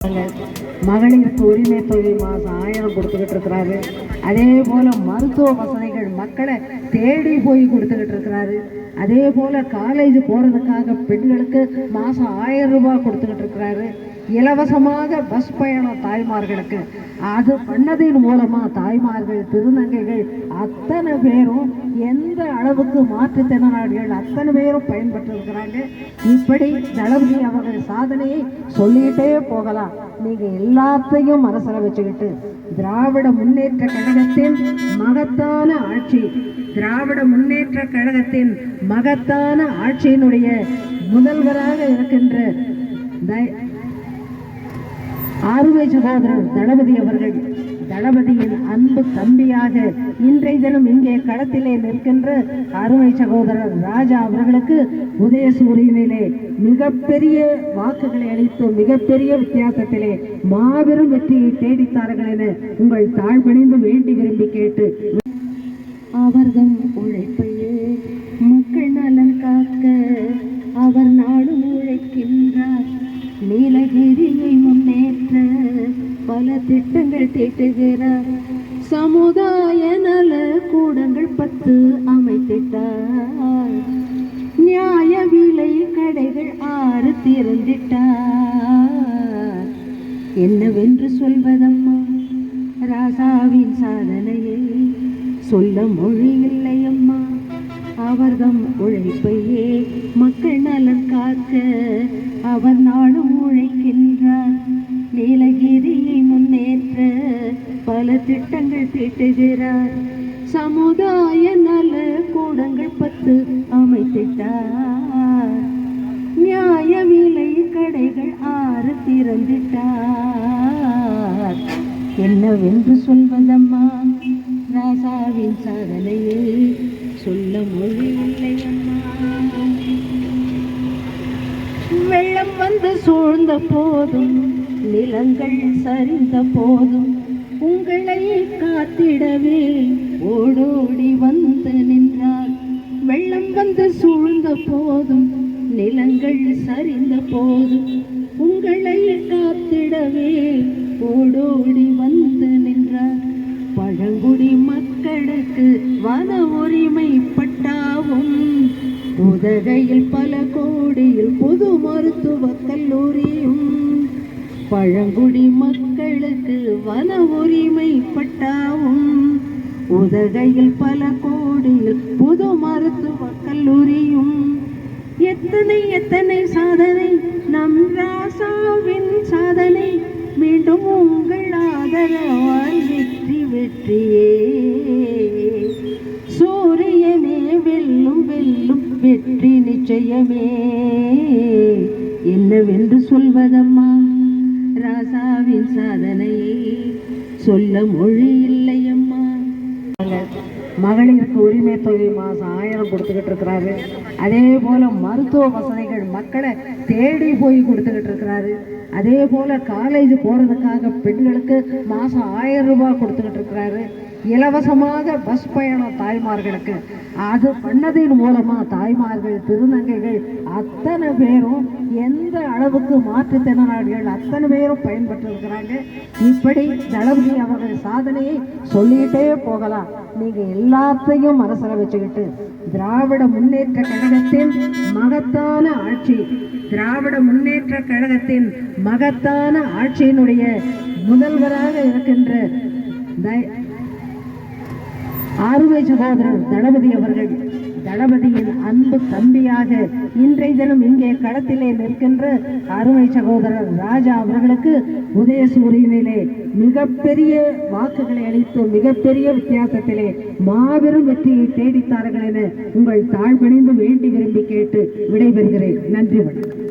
மகளிருக்கு உரிமை தொகை மாதம் 1000 கொடுத்துக்கிட்டு இருக்கிறாரு. அதே போல மருத்துவ வசதிகள் மக்களை தேடி போய் கொடுத்துக்கிட்டு இருக்கிறாரு. அதே போல காலேஜ் போறதுக்காக பெண்களுக்கு மாதம் 1000 ரூபாய் கொடுத்துக்கிட்டு இருக்கிறாரு. இலவசமாக பஸ் பயணம் தாய்மார்களுக்கு அது பண்ணதின் மூலமா தாய்மார்கள் திருநங்கைகள் அத்தனை பேரும் எந்த அளவுக்கு மாற்றுத்திறனாளிகள் அத்தனை பேரும் பயன்பட்டு இருக்கிறாங்க. இப்படி தளபதி அவர்கள் சாதனையை சொல்லிக்கிட்டே போகலாம். நீங்க எல்லாத்தையும் மனசுல வச்சுக்கிட்டு திராவிட முன்னேற்ற கழகத்தின் மகத்தான ஆட்சி, திராவிட முன்னேற்ற கழகத்தின் மகத்தான ஆட்சியினுடைய முதல்வராக இருக்கின்ற ஆறுமை சகோதரர் தளபதி அவர்கள், தளபதியின் அன்பு தம்பியாக இன்றைய தினம் இங்கே களத்திலே நிற்கின்ற அருமை சகோதரர் ராஜா அவர்களுக்கு உதயசூரியனிலே மிகப்பெரிய வாக்குகளை அளித்து மிகப்பெரிய வித்தியாசத்திலே மாபெரும் வெற்றியை தேடித்தார்கள் என உங்கள் தாழ்பணிந்து வேண்டி விரும்பி கேட்டு, அவர்தம் உழைப்பையே மக்கள் நலன் காக்க அவர் நாடும் உழைக்கின்றார். நீலகிரியை முன்னேற்ற பல திட்டங்கள் தீட்டுகிறார். சமுதாய நல கூடங்கள் 10 அமைத்திட்டார். நியாய விலை கடைகள் 6 திறந்திட்டார். என்னவென்று சொல்வதம்மா ராசாவின் சாதனையை சொல்ல மொழி இல்லையம்மா. அவர்தம் உழைப்பையே மக்கள் நலன் காக்க அவர் நாடும் உழைக்கின்றார். நீலகிரியை முன்னேற்ற பல திட்டங்கள் தீட்டுகிறார். சமுதாய நல கூடங்கள் 10 அமைத்திட்டார். நியாய விலை கடைகள் 6 திறந்திட்டார். என்னவென்று சொல்வதம்மா ராசாவின் சாதனையை சொல்ல மொழி இல்லையம்மா. வெள்ளம் வந்து சூழ்ந்த போதும் நிலங்கள் சரிந்த போதும் உங்களை காத்திடவே ஓடோடி வந்து நின்றார். வெள்ளம் வந்து சூழ்ந்த போதும் நிலங்கள் சரிந்த போதும் உங்களை காத்திடவே ஓடோடி வந்து நின்றார். பழங்குடி மக்களுக்கு வன உரிமை பட்டாவும் உதகையில் பல கோடியில் புது மருத்துவக் கல்லூரியும். பழங்குடி மக்களுக்கு வன உரிமை பட்டாவும் உதகையில் பல கோடியில் புது மருத்துவக் கல்லூரியும். எத்தனை எத்தனை சாதனை நம் ராசாவின் சாதனை. மீண்டும் உங்கள் ஆதரவால் வெற்றி வெற்றியே. சூரியனே வெல்லும் வெல்லும் வெற்றி நிச்சயமே. என்னவென்று சொல்வதம்மா ராசாவின் சாதனையை சொல்ல மொழி இல்லையம்மா. மகளிருக்கு உரிமை தொகை மாதம் 1000 கொடுத்துக்கிட்டு இருக்கிறாரு. அதே போல மருத்துவ வசதிகள் மக்களை தேடி போய் கொடுத்துக்கிட்டு இருக்கிறாரு. அதே போல காலேஜ் போறதுக்காக பெண்களுக்கு மாதம் 1000 ரூபாய் கொடுத்துக்கிட்டு இருக்கிறாரு. இலவசமாக பஸ் பயணம் தாய்மார்களுக்கு அது பண்ணதின் மூலமா தாய்மார்கள் திருநங்கைகள் அத்தனை பேரும் எந்த அளவுக்கு மாற்றுத்திறனாளிகள் அத்தனை பேரும் பயன்பட்டு இருக்கிறாங்க. இப்படி தளபதி அவர்கள் சாதனையை சொல்லிக்கிட்டே போகலாம். நீங்க எல்லாத்தையும் மனசுல வச்சுக்கிட்டு திராவிட முன்னேற்ற கழகத்தின் மகத்தான ஆட்சி, திராவிட முன்னேற்ற கழகத்தின் மகத்தான ஆட்சியினுடைய முதல்வராக இருக்கின்ற ஆறுமை சகோதரர் தளபதி அவர்கள், தளபதியின் அன்பு தம்பியாக இன்றைய தினம் இங்கே களத்திலே நிற்கின்ற அருமை சகோதரர் ராஜா அவர்களுக்கு உதயசூரியனிலே மிகப்பெரிய வாக்குகளை அளித்து மிகப்பெரிய வித்தியாசத்திலே மாபெரும் வெற்றியை தேடித்தார்கள் என உங்கள் தாழ்பணிந்து வேண்டி விரும்பி கேட்டு விடைபெறுகிறேன். நன்றி வணக்கம்.